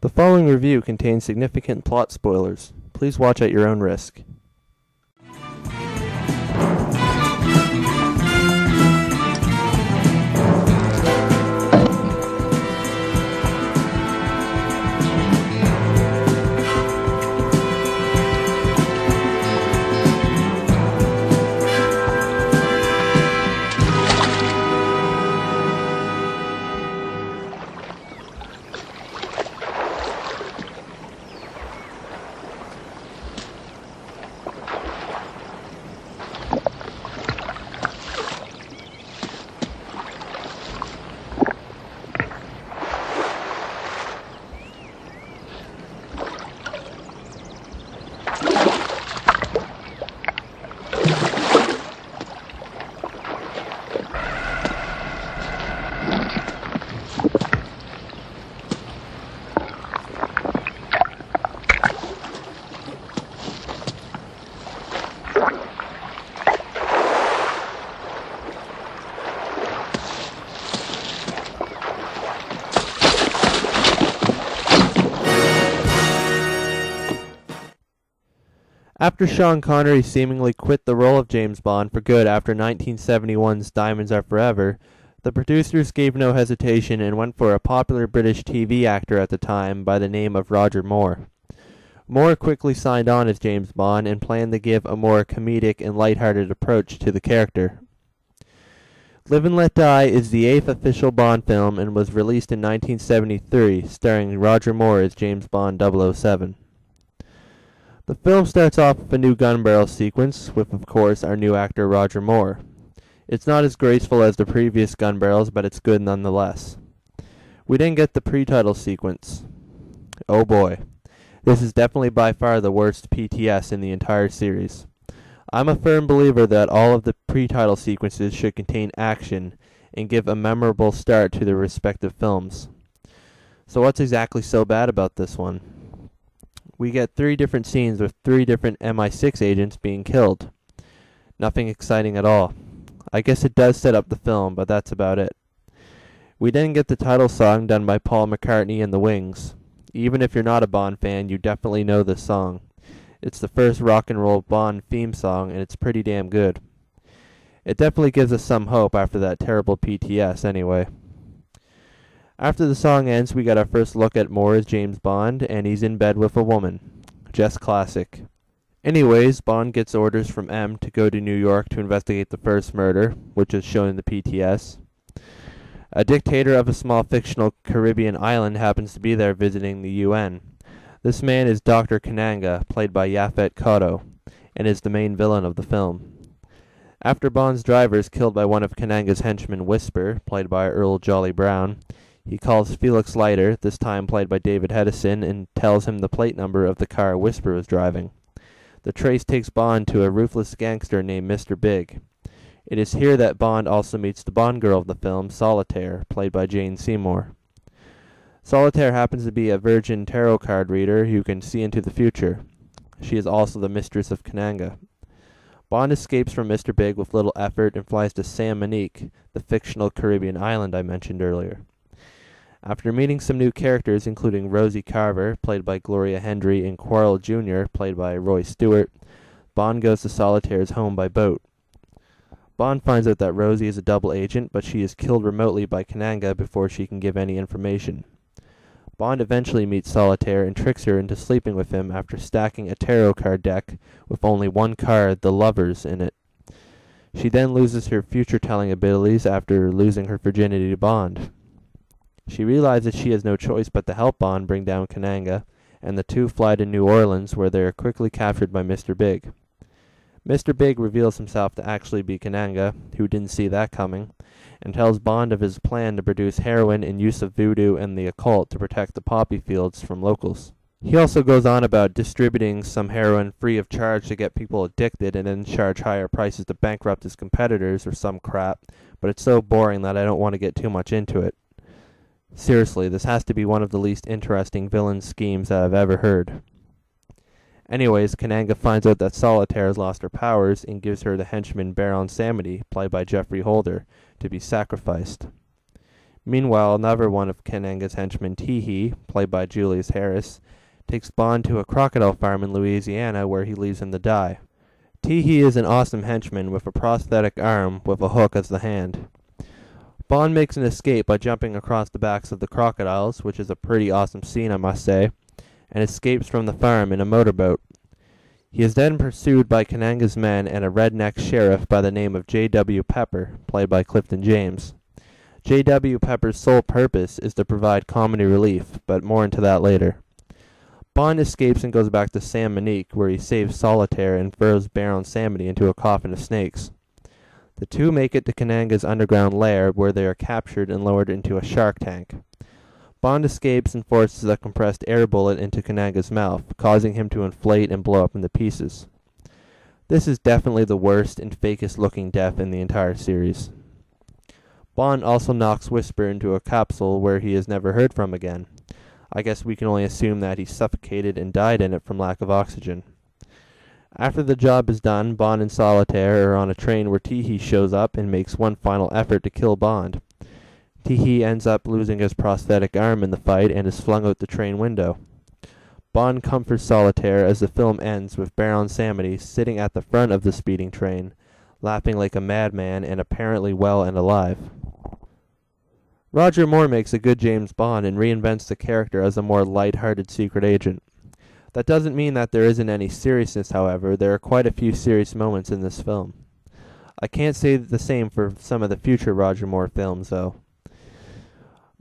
The following review contains significant plot spoilers. Please watch at your own risk. After Sean Connery seemingly quit the role of James Bond for good after 1971's Diamonds Are Forever, the producers gave no hesitation and went for a popular British TV actor at the time by the name of Roger Moore. Moore quickly signed on as James Bond and planned to give a more comedic and lighthearted approach to the character. Live and Let Die is the 8th official Bond film and was released in 1973, starring Roger Moore as James Bond 007. The film starts off with a new gun barrel sequence with, of course, our new actor Roger Moore. It's not as graceful as the previous gun barrels, but it's good nonetheless. We then get the pre-title sequence. Oh boy, this is definitely by far the worst PTS in the entire series. I'm a firm believer that all of the pre-title sequences should contain action and give a memorable start to their respective films. So what's exactly so bad about this one? We get 3 different scenes with 3 different MI6 agents being killed. Nothing exciting at all. I guess it does set up the film, but that's about it. We then get the title song done by Paul McCartney and the Wings. Even if you're not a Bond fan, you definitely know this song. It's the first rock and roll Bond theme song, and it's pretty damn good. It definitely gives us some hope after that terrible PTS anyway. After the song ends, we get our first look at Moore as James Bond, and he's in bed with a woman. Just classic. Anyways, Bond gets orders from M to go to New York to investigate the first murder, which is shown in the PTS. A dictator of a small fictional Caribbean island happens to be there visiting the UN. This man is Dr. Kananga, played by Yaphet Kotto, and is the main villain of the film. After Bond's driver is killed by one of Kananga's henchmen, Whisper, played by Earl Jolly Brown, he calls Felix Leiter, this time played by David Hedison, and tells him the plate number of the car Whisper was driving. The trace takes Bond to a ruthless gangster named Mr. Big. It is here that Bond also meets the Bond girl of the film, Solitaire, played by Jane Seymour. Solitaire happens to be a virgin tarot card reader who can see into the future. She is also the mistress of Kananga. Bond escapes from Mr. Big with little effort and flies to San Monique, the fictional Caribbean island I mentioned earlier. After meeting some new characters, including Rosie Carver, played by Gloria Hendry, and Quarrel Jr., played by Roy Stewart, Bond goes to Solitaire's home by boat. Bond finds out that Rosie is a double agent, but she is killed remotely by Kananga before she can give any information. Bond eventually meets Solitaire and tricks her into sleeping with him after stacking a tarot card deck with only one card, the Lovers, in it. She then loses her future-telling abilities after losing her virginity to Bond. She realizes she has no choice but to help Bond bring down Kananga, and the two fly to New Orleans, where they are quickly captured by Mr. Big. Mr. Big reveals himself to actually be Kananga, who didn't see that coming, and tells Bond of his plan to produce heroin and use of voodoo and the occult to protect the poppy fields from locals. He also goes on about distributing some heroin free of charge to get people addicted and then charge higher prices to bankrupt his competitors or some crap, but it's so boring that I don't want to get too much into it. Seriously, this has to be one of the least interesting villain schemes that I've ever heard. Anyways, Kananga finds out that Solitaire has lost her powers and gives her the henchman Baron Samedi, played by Geoffrey Holder, to be sacrificed. Meanwhile, another one of Kananga's henchmen, Teehee, played by Julius Harris, takes Bond to a crocodile farm in Louisiana where he leaves him to die. Teehee is an awesome henchman with a prosthetic arm with a hook as the hand. Bond makes an escape by jumping across the backs of the crocodiles, which is a pretty awesome scene, I must say, and escapes from the farm in a motorboat. He is then pursued by Kananga's men and a redneck sheriff by the name of J.W. Pepper, played by Clifton James. J.W. Pepper's sole purpose is to provide comedy relief, but more into that later. Bond escapes and goes back to San Monique, where he saves Solitaire and throws Baron Samedi into a coffin of snakes. The two make it to Kananga's underground lair, where they are captured and lowered into a shark tank. Bond escapes and forces a compressed air bullet into Kananga's mouth, causing him to inflate and blow up into pieces. This is definitely the worst and fakest looking death in the entire series. Bond also knocks Whisper into a capsule where he is never heard from again. I guess we can only assume that he suffocated and died in it from lack of oxygen. After the job is done, Bond and Solitaire are on a train where Teehee shows up and makes one final effort to kill Bond. Teehee ends up losing his prosthetic arm in the fight and is flung out the train window. Bond comforts Solitaire as the film ends with Baron Samedi sitting at the front of the speeding train, laughing like a madman and apparently well and alive. Roger Moore makes a good James Bond and reinvents the character as a more light-hearted secret agent. That doesn't mean that there isn't any seriousness, however. There are quite a few serious moments in this film. I can't say the same for some of the future Roger Moore films, though.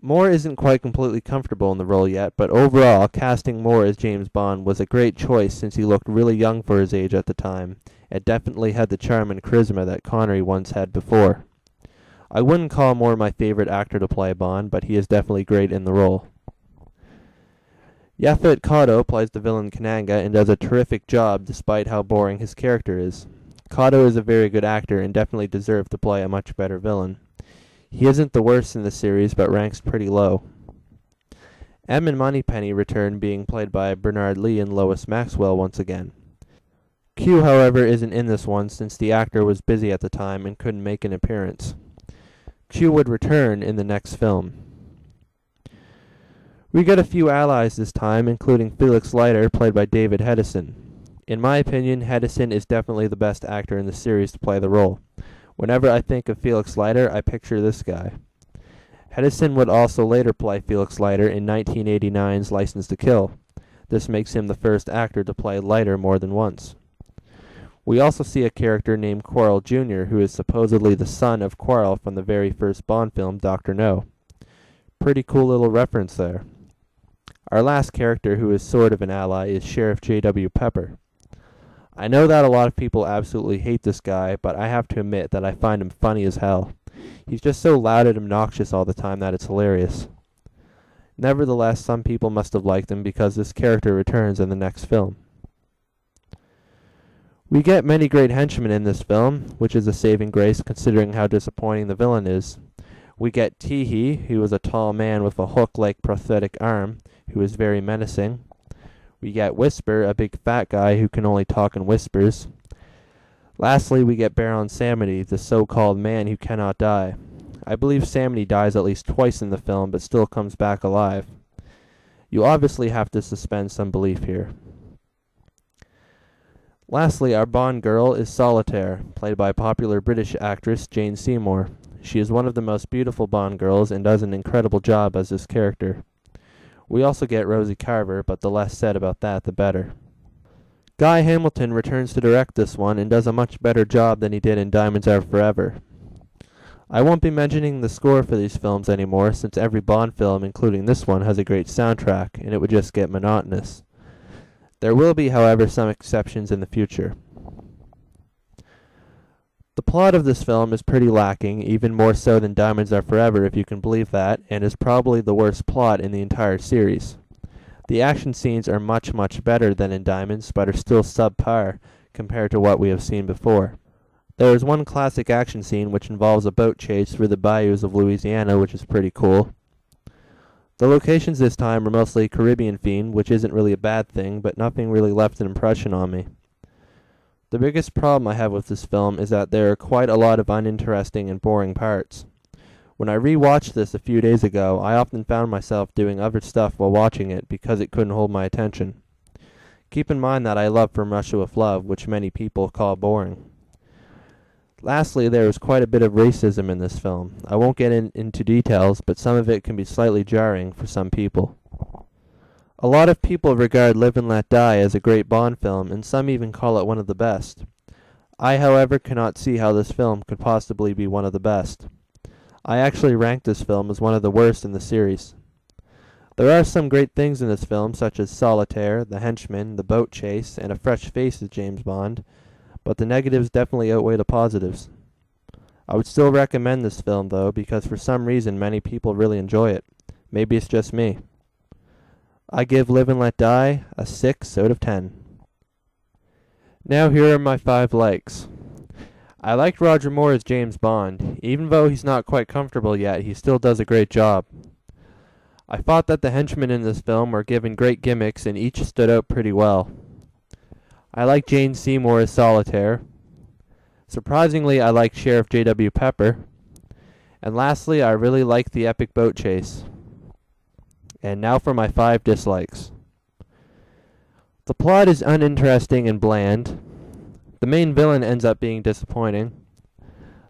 Moore isn't quite completely comfortable in the role yet, but overall, casting Moore as James Bond was a great choice since he looked really young for his age at the time, and definitely had the charm and charisma that Connery once had before. I wouldn't call Moore my favorite actor to play Bond, but he is definitely great in the role. Yaphet Kotto plays the villain Kananga and does a terrific job despite how boring his character is. Kotto is a very good actor and definitely deserved to play a much better villain. He isn't the worst in the series, but ranks pretty low. M and Moneypenny return, being played by Bernard Lee and Lois Maxwell once again. Q, however, isn't in this one since the actor was busy at the time and couldn't make an appearance. Q would return in the next film. We get a few allies this time, including Felix Leiter, played by David Hedison. In my opinion, Hedison is definitely the best actor in the series to play the role. Whenever I think of Felix Leiter, I picture this guy. Hedison would also later play Felix Leiter in 1989's License to Kill. This makes him the first actor to play Leiter more than once. We also see a character named Quarrel Jr., who is supposedly the son of Quarrel from the very first Bond film, Dr. No. Pretty cool little reference there. Our last character, who is sort of an ally, is Sheriff J.W. Pepper. I know that a lot of people absolutely hate this guy, but I have to admit that I find him funny as hell. He's just so loud and obnoxious all the time that it's hilarious. Nevertheless, some people must have liked him because this character returns in the next film. We get many great henchmen in this film, which is a saving grace considering how disappointing the villain is. We get Teehee, who is a tall man with a hook-like prosthetic arm, who is very menacing. We get Whisper, a big fat guy who can only talk in whispers. Lastly, we get Baron Samedi, the so-called man who cannot die. I believe Samedi dies at least twice in the film, but still comes back alive. You obviously have to suspend some belief here. Lastly, our Bond girl is Solitaire, played by popular British actress Jane Seymour. She is one of the most beautiful Bond girls and does an incredible job as this character. We also get Rosie Carver, but the less said about that, the better. Guy Hamilton returns to direct this one and does a much better job than he did in Diamonds Are Forever. I won't be mentioning the score for these films anymore since every Bond film, including this one, has a great soundtrack, and it would just get monotonous. There will be, however, some exceptions in the future. The plot of this film is pretty lacking, even more so than Diamonds Are Forever if you can believe that, and is probably the worst plot in the entire series. The action scenes are much better than in Diamonds, but are still subpar compared to what we have seen before. There is one classic action scene which involves a boat chase through the bayous of Louisiana, which is pretty cool. The locations this time are mostly Caribbean themed, which isn't really a bad thing, but nothing really left an impression on me. The biggest problem I have with this film is that there are quite a lot of uninteresting and boring parts. When I rewatched this a few days ago, I often found myself doing other stuff while watching it because it couldn't hold my attention. Keep in mind that I love From Russia with Love, which many people call boring. Lastly, there is quite a bit of racism in this film. I won't get into details, but some of it can be slightly jarring for some people. A lot of people regard Live and Let Die as a great Bond film, and some even call it one of the best. I, however, cannot see how this film could possibly be one of the best. I actually rank this film as one of the worst in the series. There are some great things in this film, such as Solitaire, the henchmen, the boat chase, and a fresh face as James Bond, but the negatives definitely outweigh the positives. I would still recommend this film, though, because for some reason many people really enjoy it. Maybe it's just me. I give Live and Let Die a 6 out of 10. Now here are my 5 likes. I liked Roger Moore as James Bond. Even though he's not quite comfortable yet, he still does a great job. I thought that the henchmen in this film were given great gimmicks and each stood out pretty well. I like Jane Seymour as Solitaire. Surprisingly, I like Sheriff J.W. Pepper. And lastly, I really like the epic boat chase. And now for my 5 dislikes. The plot is uninteresting and bland. The main villain ends up being disappointing.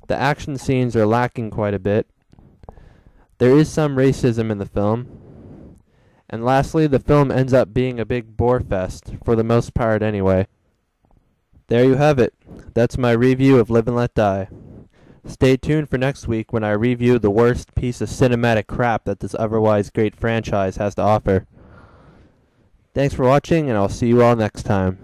The action scenes are lacking quite a bit. There is some racism in the film. And lastly, the film ends up being a big borefest, for the most part anyway. There you have it. That's my review of Live and Let Die. Stay tuned for next week when I review the worst piece of cinematic crap that this otherwise great franchise has to offer. Thanks for watching, and I'll see you all next time.